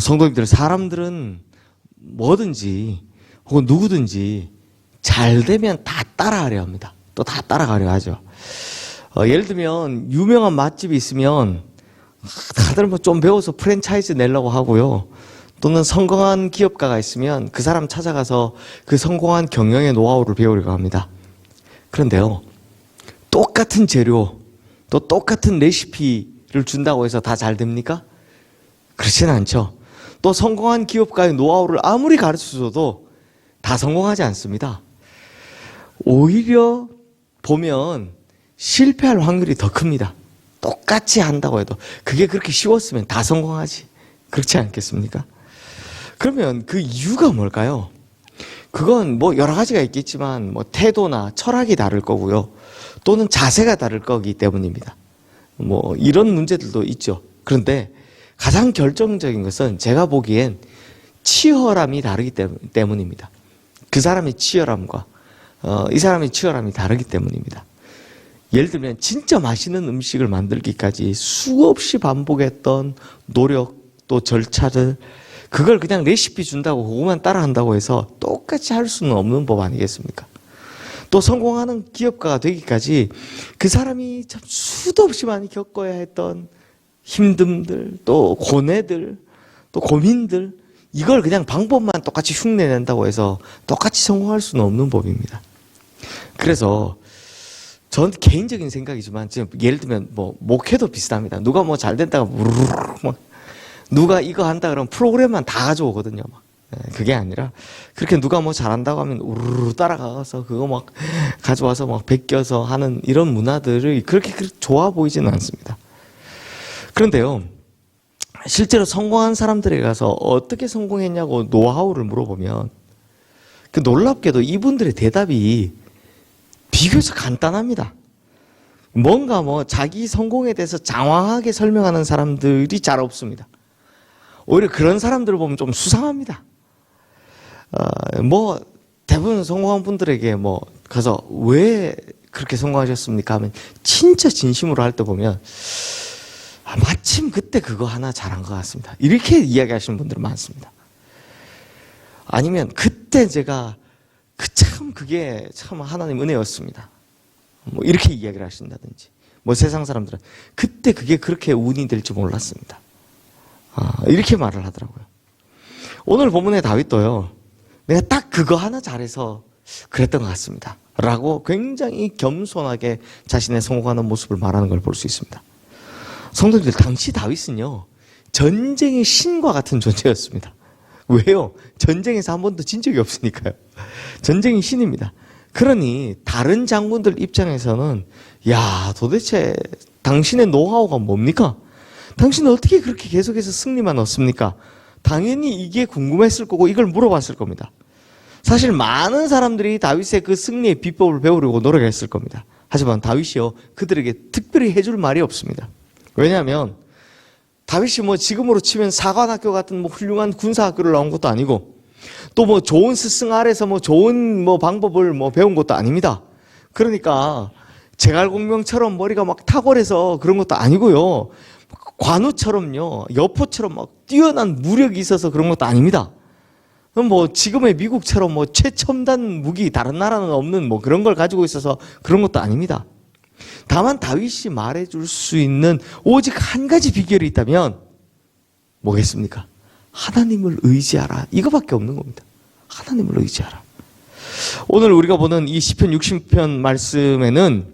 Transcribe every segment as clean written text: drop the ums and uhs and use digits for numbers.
성도님들, 사람들은 뭐든지 혹은 누구든지 잘 되면 다 따라하려 합니다. 또 다 따라가려 하죠. 예를 들면 유명한 맛집이 있으면 다들 뭐 좀 배워서 프랜차이즈 내려고 하고요. 또는 성공한 기업가가 있으면 그 사람 찾아가서 그 성공한 경영의 노하우를 배우려고 합니다. 그런데요, 똑같은 재료, 또 똑같은 레시피를 준다고 해서 다 잘 됩니까? 그렇지는 않죠. 또 성공한 기업가의 노하우를 아무리 가르쳐줘도 다 성공하지 않습니다. 오히려 보면 실패할 확률이 더 큽니다. 똑같이 한다고 해도 그게 그렇게 쉬웠으면 다 성공하지. 그렇지 않겠습니까? 그러면 그 이유가 뭘까요? 그건 뭐 여러 가지가 있겠지만 뭐 태도나 철학이 다를 거고요. 또는 자세가 다를 거기 때문입니다. 뭐 이런 문제들도 있죠. 그런데 가장 결정적인 것은 제가 보기엔 치열함이 다르기 때문입니다. 그 사람의 치열함과 이 사람의 치열함이 다르기 때문입니다. 예를 들면 진짜 맛있는 음식을 만들기까지 수없이 반복했던 노력 또 절차를 그걸 그냥 레시피 준다고 그것만 따라한다고 해서 똑같이 할 수는 없는 법 아니겠습니까? 또 성공하는 기업가가 되기까지 그 사람이 참 수도 없이 많이 겪어야 했던 힘듦들, 또 고뇌들, 또 고민들, 이걸 그냥 방법만 똑같이 흉내낸다고 해서 똑같이 성공할 수는 없는 법입니다. 그래서 전 개인적인 생각이지만 지금 예를 들면 뭐 목회도 비슷합니다. 누가 뭐 잘 된다고 막 누가 이거 한다 그러면 프로그램만 다 가져오거든요. 막. 그게 아니라 그렇게 누가 뭐 잘한다고 하면 우르르 따라가서 그거 막 가져와서 막 베껴서 하는 이런 문화들이 그렇게 좋아 보이지는 않습니다. 그런데요, 실제로 성공한 사람들에 가서 어떻게 성공했냐고 노하우를 물어보면 그 놀랍게도 이분들의 대답이 비교적 간단합니다. 뭔가 뭐 자기 성공에 대해서 장황하게 설명하는 사람들이 잘 없습니다. 오히려 그런 사람들을 보면 좀 수상합니다. 뭐 대부분 성공한 분들에게 뭐 가서 왜 그렇게 성공하셨습니까 하면 진짜 진심으로 할 때 보면 마침 그때 그거 하나 잘한 것 같습니다. 이렇게 이야기하시는 분들은 많습니다. 아니면 그때 제가 그게 참 하나님 은혜였습니다. 뭐 이렇게 이야기를 하신다든지, 뭐 세상 사람들은 그때 그게 그렇게 운이 될 줄 몰랐습니다. 이렇게 말을 하더라고요. 오늘 본문의 다윗도요, 내가 딱 그거 하나 잘해서 그랬던 것 같습니다. 라고 굉장히 겸손하게 자신의 성공하는 모습을 말하는 걸 볼 수 있습니다. 성도님들, 당시 다윗은요, 전쟁의 신과 같은 존재였습니다. 왜요? 전쟁에서 한 번도 진 적이 없으니까요. 전쟁의 신입니다. 그러니 다른 장군들 입장에서는 야, 도대체 당신의 노하우가 뭡니까? 당신은 어떻게 그렇게 계속해서 승리만 얻습니까? 당연히 이게 궁금했을 거고 이걸 물어봤을 겁니다. 사실 많은 사람들이 다윗의 그 승리의 비법을 배우려고 노력했을 겁니다. 하지만 다윗이요, 그들에게 특별히 해줄 말이 없습니다. 왜냐하면 다윗이 뭐 지금으로 치면 사관학교 같은 뭐 훌륭한 군사학교를 나온 것도 아니고 또 뭐 좋은 스승 아래서 뭐 좋은 뭐 방법을 뭐 배운 것도 아닙니다. 그러니까 제갈공명처럼 머리가 막 탁월해서 그런 것도 아니고요. 관우처럼요, 여포처럼 막 뛰어난 무력이 있어서 그런 것도 아닙니다. 뭐 지금의 미국처럼 뭐 최첨단 무기 다른 나라는 없는 뭐 그런 걸 가지고 있어서 그런 것도 아닙니다. 다만 다윗이 말해줄 수 있는 오직 한 가지 비결이 있다면 뭐겠습니까? 하나님을 의지하라. 이거밖에 없는 겁니다. 하나님을 의지하라. 오늘 우리가 보는 이 시편 60편 말씀에는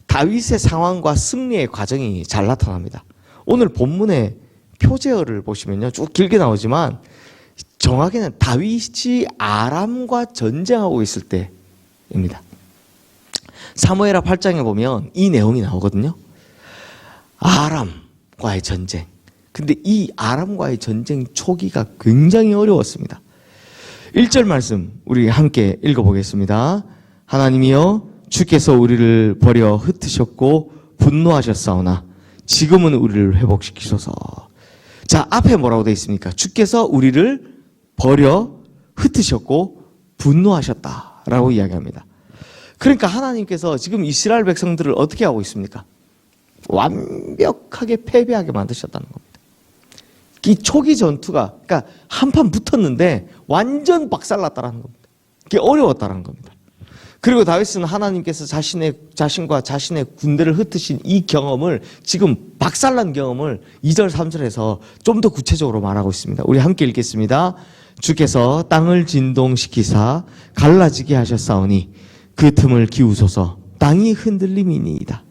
다윗의 상황과 승리의 과정이 잘 나타납니다. 오늘 본문의 표제어를 보시면요, 쭉 길게 나오지만 정확히는 다윗이 아람과 전쟁하고 있을 때입니다. 사무엘하 8장에 보면 이 내용이 나오거든요. 아람과의 전쟁. 근데 이 아람과의 전쟁 초기가 굉장히 어려웠습니다. 1절 말씀 우리 함께 읽어보겠습니다. 하나님이여, 주께서 우리를 버려 흩으셨고 분노하셨사오나 지금은 우리를 회복시키소서. 자, 앞에 뭐라고 되어 있습니까? 주께서 우리를 버려 흩으셨고 분노하셨다라고 이야기합니다. 그러니까 하나님께서 지금 이스라엘 백성들을 어떻게 하고 있습니까? 완벽하게 패배하게 만드셨다는 겁니다. 이 초기 전투가 그러니까 한판 붙었는데 완전 박살났다라는 겁니다. 그게 어려웠다라는 겁니다. 그리고 다윗은 하나님께서 자신과 자신의 군대를 흩으신 이 경험을 지금 박살난 경험을 2절 3절에서 좀 더 구체적으로 말하고 있습니다. 우리 함께 읽겠습니다. 주께서 땅을 진동시키사 갈라지게 하셨사오니 그 틈을 기우소서 땅이 흔들림이니이다.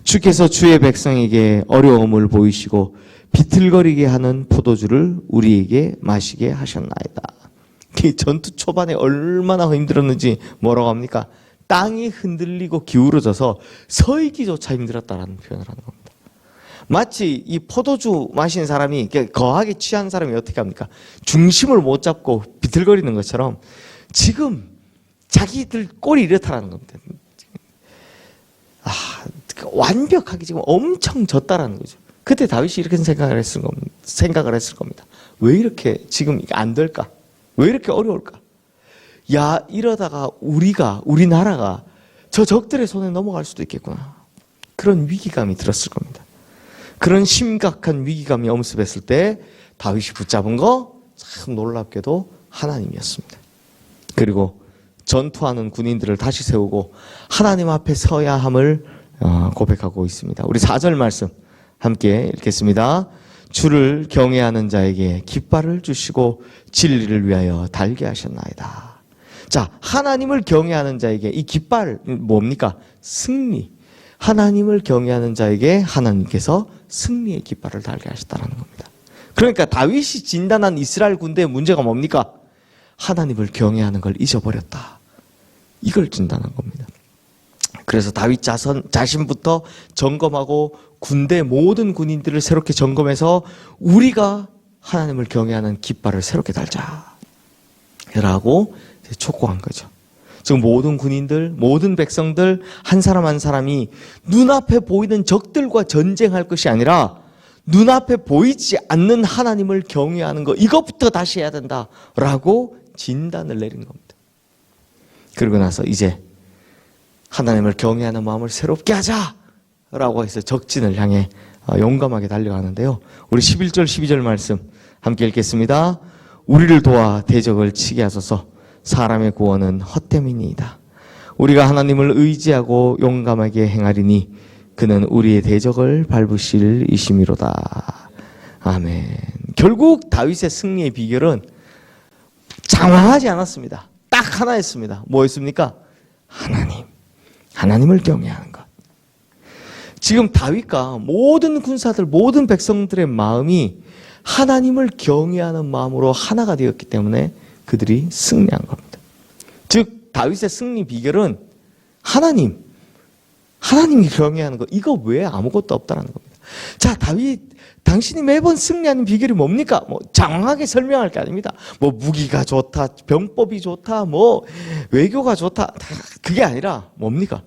주께서 주의 백성에게 어려움을 보이시고 비틀거리게 하는 포도주를 우리에게 마시게 하셨나이다. 이 전투 초반에 얼마나 힘들었는지 뭐라고 합니까? 땅이 흔들리고 기울어져서 서 있기조차 힘들었다라는 표현을 하는 겁니다. 마치 이 포도주 마시는 사람이 거하게 취한 사람이 어떻게 합니까? 중심을 못 잡고 비틀거리는 것처럼 지금 자기들 꼴이 이렇다라는 겁니다. 완벽하게 지금 엄청 졌다라는 거죠. 그때 다윗이 이렇게 생각을 했을 겁니다. 왜 이렇게 지금 안 될까? 왜 이렇게 어려울까? 야, 이러다가 우리나라가 저 적들의 손에 넘어갈 수도 있겠구나. 그런 위기감이 들었을 겁니다. 그런 심각한 위기감이 엄습했을 때 다윗이 붙잡은 거 참 놀랍게도 하나님이었습니다. 그리고 전투하는 군인들을 다시 세우고 하나님 앞에 서야 함을 고백하고 있습니다. 우리 4절 말씀 함께 읽겠습니다. 주를 경외하는 자에게 깃발을 주시고 진리를 위하여 달게 하셨나이다. 자, 하나님을 경외하는 자에게 이 깃발 뭡니까? 승리. 하나님을 경외하는 자에게 하나님께서 승리의 깃발을 달게 하셨다는 겁니다. 그러니까 다윗이 진단한 이스라엘 군대의 문제가 뭡니까? 하나님을 경외하는 걸 잊어버렸다. 이걸 진단한 겁니다. 그래서 다윗 자신부터 점검하고 군대 모든 군인들을 새롭게 점검해서 우리가 하나님을 경외하는 깃발을 새롭게 달자라고 촉구한 거죠. 지금 모든 군인들, 모든 백성들 한 사람 한 사람이 눈앞에 보이는 적들과 전쟁할 것이 아니라 눈앞에 보이지 않는 하나님을 경외하는 거, 이것부터 다시 해야 된다라고 진단을 내린 겁니다. 그러고 나서 이제 하나님을 경외하는 마음을 새롭게 하자라고 해서 적진을 향해 용감하게 달려가는데요. 우리 11절 12절 말씀 함께 읽겠습니다. 우리를 도와 대적을 치게 하소서. 사람의 구원은 헛됨이니이다. 우리가 하나님을 의지하고 용감하게 행하리니 그는 우리의 대적을 밟으실 이심이로다. 아멘. 결국 다윗의 승리의 비결은 장황하지 않았습니다. 딱 하나였습니다. 뭐였습니까? 하나님을 경외하는 것. 지금 다윗과 모든 군사들, 모든 백성들의 마음이 하나님을 경외하는 마음으로 하나가 되었기 때문에 그들이 승리한 겁니다. 즉 다윗의 승리 비결은 하나님이 경외하는 것, 이거 외에 아무것도 없다는 겁니다. 자, 다윗, 당신이 매번 승리하는 비결이 뭡니까? 장황하게 설명할 게 아닙니다. 무기가 좋다, 병법이 좋다, 외교가 좋다, 그게 아니라 뭡니까?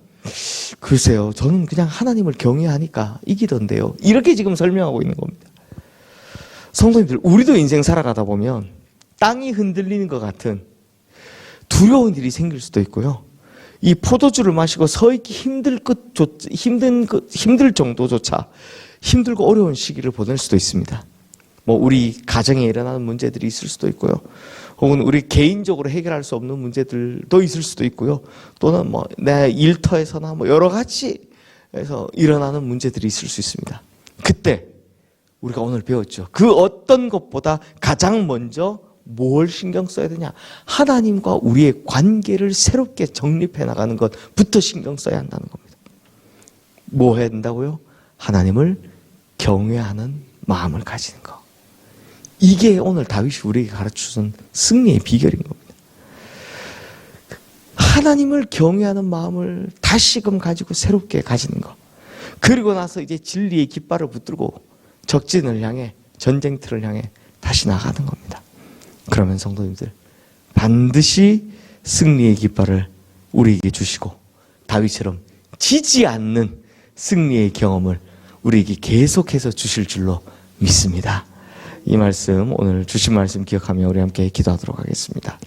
글쎄요, 저는 그냥 하나님을 경외하니까 이기던데요. 이렇게 지금 설명하고 있는 겁니다. 성도님들, 우리도 인생 살아가다 보면 땅이 흔들리는 것 같은 두려운 일이 생길 수도 있고요. 이 포도주를 마시고 서 있기 힘들 정도조차 힘들고 어려운 시기를 보낼 수도 있습니다. 우리 가정에 일어나는 문제들이 있을 수도 있고요. 혹은 우리 개인적으로 해결할 수 없는 문제들도 있을 수도 있고요. 또는 내 일터에서나 여러 가지에서 일어나는 문제들이 있을 수 있습니다. 그때 우리가 오늘 배웠죠. 그 어떤 것보다 가장 먼저 뭘 신경 써야 되냐? 하나님과 우리의 관계를 새롭게 정립해 나가는 것부터 신경 써야 한다는 겁니다. 뭐 해야 된다고요? 하나님을 경외하는 마음을 가지는 것. 이게 오늘 다윗이 우리에게 가르쳐준 승리의 비결인 겁니다. 하나님을 경외하는 마음을 다시금 가지고 새롭게 가지는 것. 그리고 나서 이제 진리의 깃발을 붙들고 적진을 향해, 전쟁터를 향해 다시 나가는 겁니다. 그러면 성도님들, 반드시 승리의 깃발을 우리에게 주시고 다윗처럼 지지 않는 승리의 경험을 우리에게 계속해서 주실 줄로 믿습니다. 이 말씀, 오늘 주신 말씀 기억하며 우리 함께 기도하도록 하겠습니다.